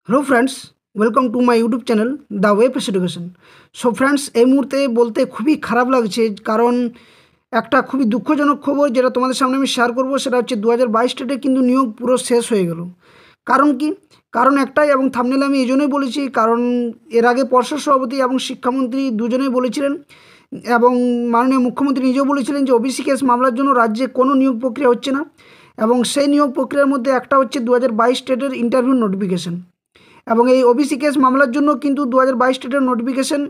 Hello friends, welcome to my YouTube channel the way pace education. So friends, এই মুহূর্তে বলতে খুবই খারাপ লাগছে, কারণ একটা খুবই দুঃখজনক খবর যেটা তোমাদের সামনে আমি শেয়ার করব। সেটা হচ্ছে 2022 ডেটে কিন্তু নিয়োগ পুরো শেষ হয়ে গেল। কারণ কি? কারণ একটাই, এবং থাম্বনেলে আমি এই জন্যই বলেছি, কারণ এর আগে পর্ষদ সভাপতি এবং শিক্ষামন্ত্রী দুজনেই বলেছিলেন, এবং মাননীয় মুখ্যমন্ত্রী নিজেও বলেছিলেন যে ওবিসি কেস মামলার জন্য রাজ্যে কোনো নিয়োগ প্রক্রিয়া হচ্ছে না। এবং সেই নিয়োগ প্রক্রিয়ার মধ্যে একটা হচ্ছে 2022 ডেটের ইন্টারভিউ নোটিফিকেশন। এবং এই ওবিসি কেস মামলার জন্য কিন্তু 2022 ডেটের নোটিফিকেশন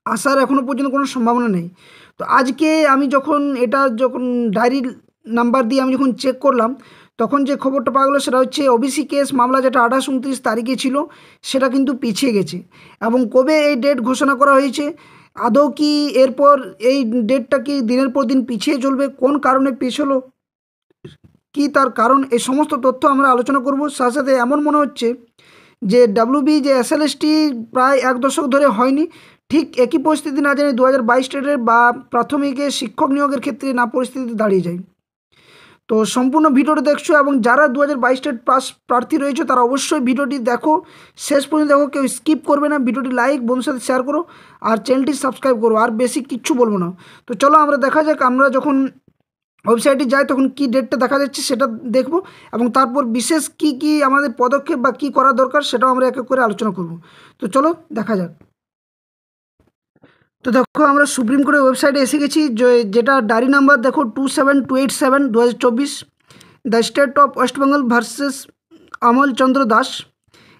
আসার এখনও পর্যন্ত কোনো সম্ভাবনা নেই। তো আজকে আমি যখন ডায়েরি নাম্বার দিয়ে আমি যখন চেক করলাম, তখন যে খবরটা পাওয়া গেলো সেটা হচ্ছে ওবিসি কেস মামলা যেটা 28-29 তারিখে ছিল, সেটা কিন্তু পিছিয়ে গেছে। এবং কবে এই ডেট ঘোষণা করা হয়েছে, আদৌ কি এরপর এই ডেটটা কি দিনের পর দিন পিছিয়ে চলবে, কোন কারণে পিছলো, কি তার কারণ, এই সমস্ত তথ্য আমরা আলোচনা করব। সাথে সাথে এমন মনে হচ্ছে যে ডাব্লিউবি যে এসএলএসটি প্রায় 1 দশক ধরে হয়নি, ঠিক একই পরিস্থিতি না জানি 2022 ডেটের বা প্রাথমিকে শিক্ষক নিয়োগের ক্ষেত্রে না পরিস্থিতি দাঁড়িয়ে যায়। তো সম্পূর্ণ ভিডিওটি দেখছো, এবং যারা 2022 ডেট পাস প্রার্থী রয়েছে তারা অবশ্যই ভিডিওটি দেখো, শেষ পর্যন্ত দেখো, কেউ স্কিপ করবে না। ভিডিওটি লাইক, বন্ধুর সাথে শেয়ার করো, আর চ্যানেলটি সাবস্ক্রাইব করো। আর বেশি কিচ্ছু বলবো না। তো চলো আমরা দেখা যাক, আমরা যখন ওয়েবসাইটে যাই তখন কি ডেটটা দেখা যাচ্ছে সেটা দেখব, এবং তারপর বিশেষ কি আমাদের পদক্ষেপ বা কী করা দরকার সেটাও আমরা এক এক করে আলোচনা করব। তো চলো দেখা যাক। তো দেখো, আমরা সুপ্রিম কোর্টের ওয়েবসাইটে এসে গেছি, যেটা ডায়েরি নাম্বার দেখো 27287 2024, the state of West Bengal versus আমল চন্দ্র দাস।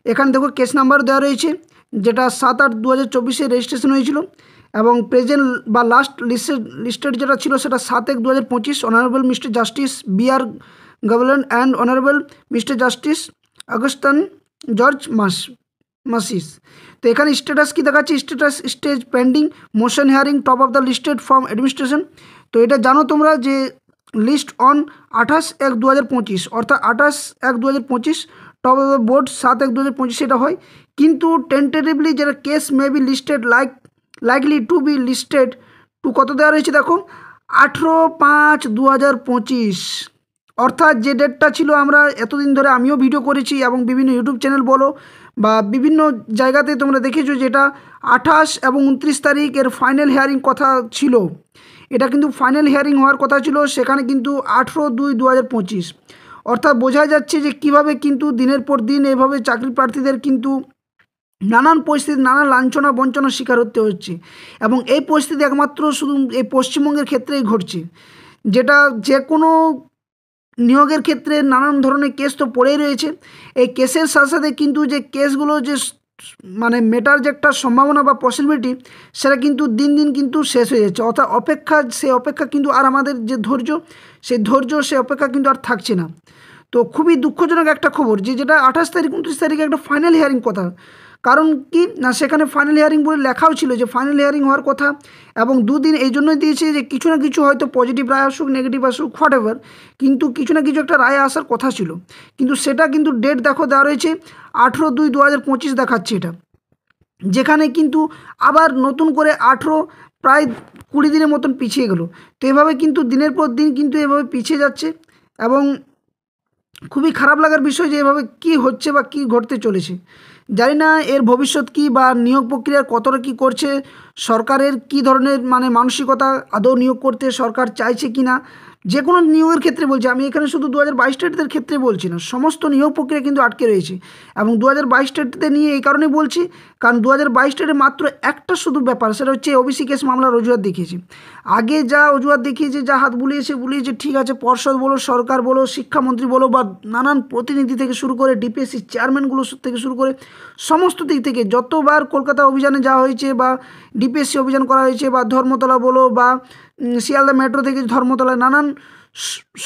এখানে দেখো কেস নাম্বার দেওয়া রয়েছে, যেটা 7/8/2024 রেজিস্ট্রেশন হয়েছিল, এবং প্রেজেন্ট বা লাস্ট লিস্টেড যেটা ছিল সেটা 7/1/2025। Honourable mister justice B R. Government and honourable mister justice Augustine George Masih. তো এখানে স্ট্যাটাস কি দেখাচ্ছে, stage pending, motion hearing, top of the listed from administration. তো এটা জানো তোমরা যে লিস্ট অন 28/1/2025, অর্থাৎ 28/1/2025, টপ অফ দ্য বোর্ড 7/1/2025 এটা হয়। কিন্তু টেন্টেটিভলি যেটা case may be listed likely to be listed to কত দেওয়া রয়েছে দেখো, 18/5/2025। অর্থাৎ যে ডেটটা ছিল, আমরা এতদিন ধরে আমিও ভিডিও করেছি এবং বিভিন্ন ইউটিউব চ্যানেল বলো বা বিভিন্ন জায়গাতে তোমরা দেখেছো, যেটা 28 এবং 29 তারিখ এর ফাইনাল হিয়ারিং কথা ছিল। এটা কিন্তু ফাইনাল হিয়ারিং হওয়ার কথা ছিল, সেখানে কিন্তু 18/2/2025। অর্থাৎ বোঝা যাচ্ছে যে কীভাবে কিন্তু দিনের পর দিন এভাবে চাকরি প্রার্থীদের কিন্তু নানান পরিস্থিতি, নানান লাঞ্ছনা বঞ্চনার শিকার হতে হচ্ছে। এবং এই পরিস্থিতি একমাত্র শুধু এই পশ্চিমবঙ্গের ক্ষেত্রেই ঘটছে, যেটা যে কোনো নিয়োগের ক্ষেত্রে নানান ধরনের কেস তো পড়েই রয়েছে। এই কেসের সাথে সাথে কিন্তু যে কেসগুলো যে মানে মেটার যে একটা সম্ভাবনা বা পসিবিলিটি, সেটা কিন্তু দিন দিন কিন্তু শেষ হয়ে যাচ্ছে। অর্থাৎ সেই অপেক্ষা কিন্তু আর আমাদের যে ধৈর্য, সেই অপেক্ষা কিন্তু আর থাকছে না। তো খুবই দুঃখজনক একটা খবর, যেটা 28 তারিখ 29 তারিখে একটা ফাইনাল হিয়ারিং কথা। কারণ কি না, সেখানে ফাইনাল হিয়ারিং বলে লেখাও ছিল যে ফাইনাল হিয়ারিং হওয়ার কথা, এবং দুদিন এই জন্যই দিয়েছে যে কিছু না কিছু হয়তো পজিটিভ রায় আসুক, নেগেটিভ আসুক, হোয়াট এভার, কিন্তু কিছু না কিছু একটা রায় আসার কথা ছিল। কিন্তু সেটা কিন্তু ডেট দেখো দেওয়া রয়েছে 18/2/2025 দেখাচ্ছে এটা, যেখানে কিন্তু আবার নতুন করে 18 প্রায় 20 দিনের মতন পিছিয়ে গেল। তো এভাবে কিন্তু দিনের পর দিন কিন্তু এভাবে পিছিয়ে যাচ্ছে, এবং খুবই খারাপ লাগার বিষয় যে এভাবে কী হচ্ছে বা কী ঘটতে চলেছে। জানি না এর ভবিষ্যৎ কী, বা নিয়োগ প্রক্রিয়ার কতটা কী করছে, সরকারের কী ধরনের মানে মানসিকতা, আদৌ নিয়োগ করতে সরকার চাইছে কি না। যে কোনো নিয়োগের ক্ষেত্রে বলছি আমি, এখানে শুধু 2022 ডেটের ক্ষেত্রে বলছি না, সমস্ত নিয়োগ প্রক্রিয়া কিন্তু আটকে রয়েছে। এবং 2022 ডেটতে নিয়ে এই কারণে বলছি, কারণ 2022 ডেটে মাত্র একটা শুধু ব্যাপার, সেটা হচ্ছে ওবিসি কেস মামলার অজুহাত দেখিয়েছে। আগে যা অজুহাত দেখিয়েছে, যা হাত বুলিয়েছে ঠিক আছে, পর্ষদ বলো, সরকার বলো, শিক্ষামন্ত্রী বলো, বা নানান প্রতিনিধি থেকে শুরু করে ডিপিএসসি চেয়ারম্যানগুলো থেকে শুরু করে সমস্ত দিক থেকে যতবার কলকাতা অভিযানে যাওয়া হয়েছে, বা ডিপিএসসি অভিযান করা হয়েছে, বা ধর্মতলা বলো, বা শিয়ালদা মেট্রো থেকে ধর্মতলায় নানান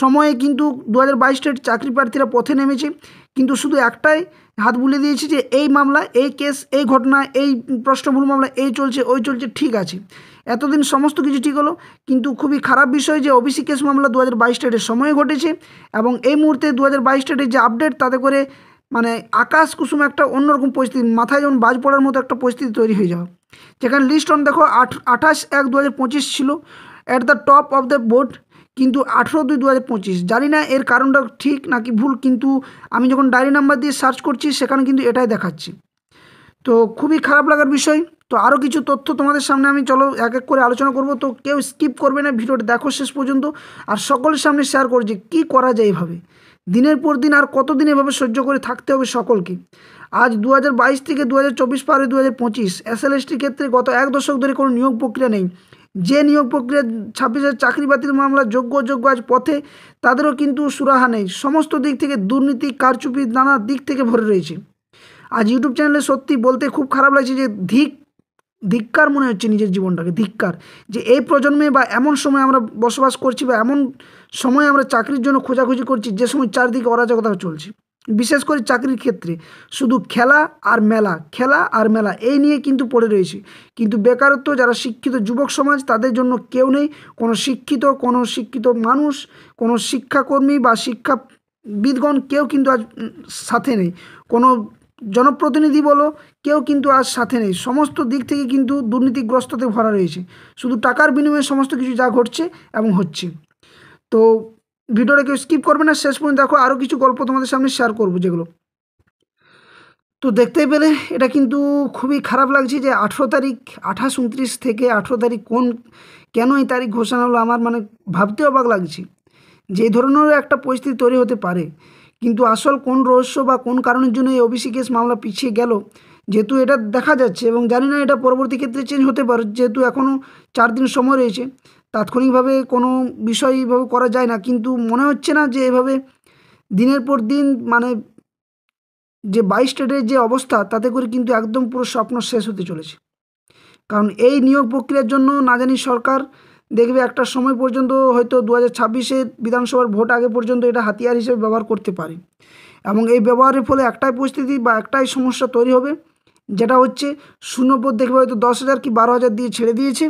সময়ে কিন্তু 2022 ডেট চাকরি প্রার্থীরা পথে নেমেছে, কিন্তু শুধু একটাই হাত বুলিয়ে দিয়েছে যে এই মামলা, এই কেস, এই ঘটনা, এই প্রশ্নভুল মামলা, এই চলছে, ওই চলছে, ঠিক আছে, এতদিন সমস্ত কিছু ঠিক হলো। কিন্তু খুবই খারাপ বিষয় যে ওবিসি কেস মামলা 2022 ডেটের সময়ে ঘটেছে, এবং এই মুহূর্তে 2022 ডেটের যে আপডেট, তাতে করে মানে আকাশ কুসুম একটা অন্যরকম পরিস্থিতি, মাথায় যেমন বাজ পড়ার মতো একটা পরিস্থিতি তৈরি হয়ে যাওয়া। যেখানে লিস্ট অন দেখো 28/1/2025 ছিল at the top of the board, কিন্তু 18/2/2025। জানি না এর কারণটা ঠিক নাকি ভুল, কিন্তু আমি যখন ডায়েরি নাম্বার দিয়ে সার্চ করছি সেখানে কিন্তু এটাই দেখাচ্ছে। তো খুবই খারাপ লাগার বিষয়। তো আরও কিছু তথ্য তোমাদের সামনে আমি চলো এক এক করে আলোচনা করব। তো কেউ স্কিপ করবে না, ভিডিওটা দেখো শেষ পর্যন্ত। আর সকলের সামনে শেয়ার করছি কী করা যায় এভাবে, দিনের পর দিন আর কতদিন এভাবে সহ্য করে থাকতে হবে সকলকে। আজ 2022 থেকে 2024 পার হয়ে 2025, এসএলএসটির ক্ষেত্রে গত 1 দশক ধরে কোনো নিয়োগ প্রক্রিয়া নেই। যে নিয়োগ প্রক্রিয়া 26,000 চাকরি বাতিল মামলা যোগ্য অযোগ্য আজ পথে, তাদেরও কিন্তু সুরাহা নেই। সমস্ত দিক থেকে দুর্নীতি, কারচুপি নানা দিক থেকে ভরে রয়েছে। আজ ইউটিউব চ্যানেলে সত্যি বলতে খুব খারাপ লাগছে যে ধিক্কার মনে হচ্ছে নিজের জীবনটাকে, ধিক্কার যে এই প্রজন্মে বা এমন সময় আমরা বসবাস করছি, বা এমন সময় আমরা চাকরির জন্য খোঁজাখুঁজি করছি যে সময় চারদিকে অরাজকতা চলছে। বিশেষ করে চাকরির ক্ষেত্রে শুধু খেলা আর মেলা, খেলা আর মেলা এই নিয়ে কিন্তু পড়ে রয়েছে। কিন্তু বেকারত্ব, যারা শিক্ষিত যুবক সমাজ, তাদের জন্য কেউ নেই। কোনো শিক্ষিত মানুষ, কোনো শিক্ষাকর্মী বা শিক্ষাবিদগণ কেউ কিন্তু আজ সাথে নেই। কোনো জনপ্রতিনিধি বলো, কেউ কিন্তু আজ সাথে নেই। সমস্ত দিক থেকে কিন্তু দুর্নীতিগ্রস্ততে ভরা রয়েছে। শুধু টাকার বিনিময়ে সমস্ত কিছু যা ঘটছে এবং হচ্ছে। তো ভিডিওটা কেউ স্কিপ করবে না, শেষ পর্যন্ত দেখো। আরও কিছু গল্প তোমাদের সামনে শেয়ার করবো যেগুলো তো দেখতেই পেলে। এটা কিন্তু খুবই খারাপ লাগছে যে 18 তারিখ, 28, 29 থেকে 18 তারিখ কেন এই তারিখ ঘোষণা হলো, আমার মানে ভাবতে অবাক লাগছে যে এই ধরনেরও একটা পরিস্থিতি তৈরি হতে পারে। কিন্তু আসল কোন রহস্য বা কোন কারণের জন্য এই ওবিসি কেস মামলা পিছিয়ে গেল, যেহেতু এটা দেখা যাচ্ছে, এবং জানি না এটা পরবর্তী ক্ষেত্রে চেঞ্জ হতে পারে, যেহেতু এখনও 4 দিন সময় রয়েছে। তাৎক্ষণিকভাবে কোনো বিষয় এইভাবে করা যায় না, কিন্তু মনে হচ্ছে না যে এভাবে দিনের পর দিন মানে যে 22 স্টেটের যে অবস্থা, তাতে করে কিন্তু একদম পুরো স্বপ্ন শেষ হতে চলেছে। কারণ এই নিয়োগ প্রক্রিয়ার জন্য না জানি সরকার দেখবে একটা সময় পর্যন্ত, হয়তো 2026-এর বিধানসভার ভোট আগে পর্যন্ত এটা হাতিয়ার হিসেবে ব্যবহার করতে পারে। এবং এই ব্যবহারের ফলে একটাই পরিস্থিতি বা একটাই সমস্যা তৈরি হবে, যেটা হচ্ছে শূন্যপদ দেখবে হয়তো 10,000 কি 12,000 দিয়ে ছেড়ে দিয়েছে,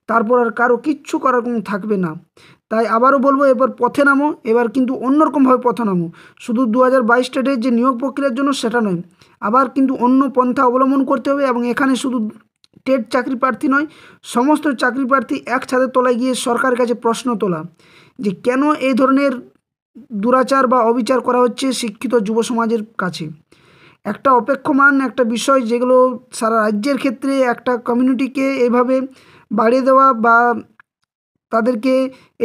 তারপর আর কারো কিচ্ছু করার কোনো থাকবে না। তাই আবারও বলবো, এবার পথে নামো, এবার কিন্তু অন্যরকমভাবে পথে নামো। শুধু 2022 স্টেটের যে নিয়োগ প্রক্রিয়ার জন্য সেটা নয়, আবার কিন্তু অন্য পন্থা অবলম্বন করতে হবে। এবং এখানে শুধু টেট চাকরি প্রার্থী নয়, সমস্ত চাকরি প্রার্থী এক ছাদের তলায় গিয়ে সরকারের কাছে প্রশ্ন তোলা যে কেন এই ধরনের দুরাচার বা অবিচার করা হচ্ছে শিক্ষিত যুব সমাজের কাছে। একটা অপেক্ষমান একটা বিষয়, যেগুলো সারা রাজ্যের ক্ষেত্রে একটা কমিউনিটিকে এভাবে বাড়িয়ে দেওয়া বা তাদেরকে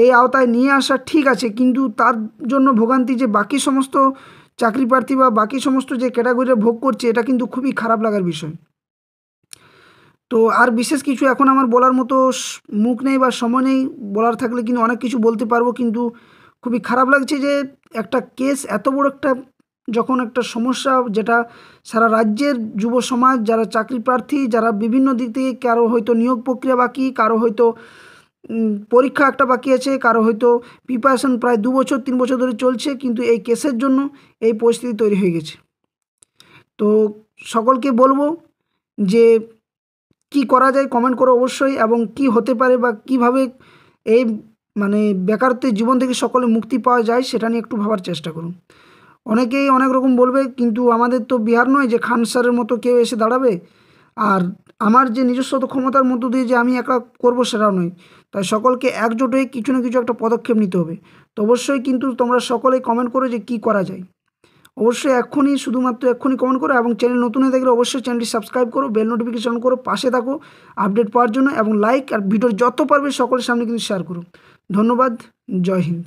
এই আওতায় নিয়ে আসা ঠিক আছে, কিন্তু তার জন্য ভোগান্তি যে বাকি সমস্ত চাকরি প্রার্থী বা বাকি সমস্ত যে ক্যাটাগরিরা ভোগ করছে, এটা কিন্তু খুবই খারাপ লাগার বিষয়। তো আর বিশেষ কিছু এখন আমার বলার মতো মুখ নেই বা সময় নেই। বলার থাকলে কিন্তু অনেক কিছু বলতে পারবো, কিন্তু খুবই খারাপ লাগছে যে একটা কেস এত বড় একটা, যখন একটা সমস্যা যেটা সারা রাজ্যের যুব সমাজ, যারা চাকরি প্রার্থী, যারা বিভিন্ন দিক থেকে, কারো হয়তো নিয়োগ প্রক্রিয়া বাকি, কারো হয়তো পরীক্ষা একটা বাকি আছে, কারো হয়তো প্রিপারেশন প্রায় 2 বছর 3 বছর ধরে চলছে, কিন্তু এই কেসের জন্য এই পরিস্থিতি তৈরি হয়ে গেছে। তো সকলকে বলবো যে কি করা যায় কমেন্ট করো অবশ্যই, এবং কি হতে পারে বা কিভাবে এই মানে বেকারত্বের জীবন থেকে সকলে মুক্তি পাওয়া যায় সেটা নিয়ে একটু ভাবার চেষ্টা করুন। অনেকেই অনেক রকম বলবে, কিন্তু আমাদের তো বিহার নয় যে খান স্যারের মতো কেউ এসে দাঁড়াবে। আর আমার যে নিজস্ব ক্ষমতার মধ্য দিয়ে যে আমি একা করব সেটাও নয়। তাই সকলকে একজোট হয়ে কিছু না কিছু একটা পদক্ষেপ নিতে হবে। তো অবশ্যই কিন্তু তোমরা সকলেই কমেন্ট করো যে কী করা যায়। অবশ্যই এক্ষুনি, শুধুমাত্র এক্ষুনি কমেন্ট করো, এবং চ্যানেল নতুন হয়ে থাকলে অবশ্যই চ্যানেলটি সাবস্ক্রাইব করো, বেল নোটিফিকেশন করো, পাশে থাকো আপডেট পাওয়ার জন্য, এবং লাইক আর ভিডিওর যত পারবে সকলের সামনে কিন্তু শেয়ার করো। ধন্যবাদ। জয় হিন্দ।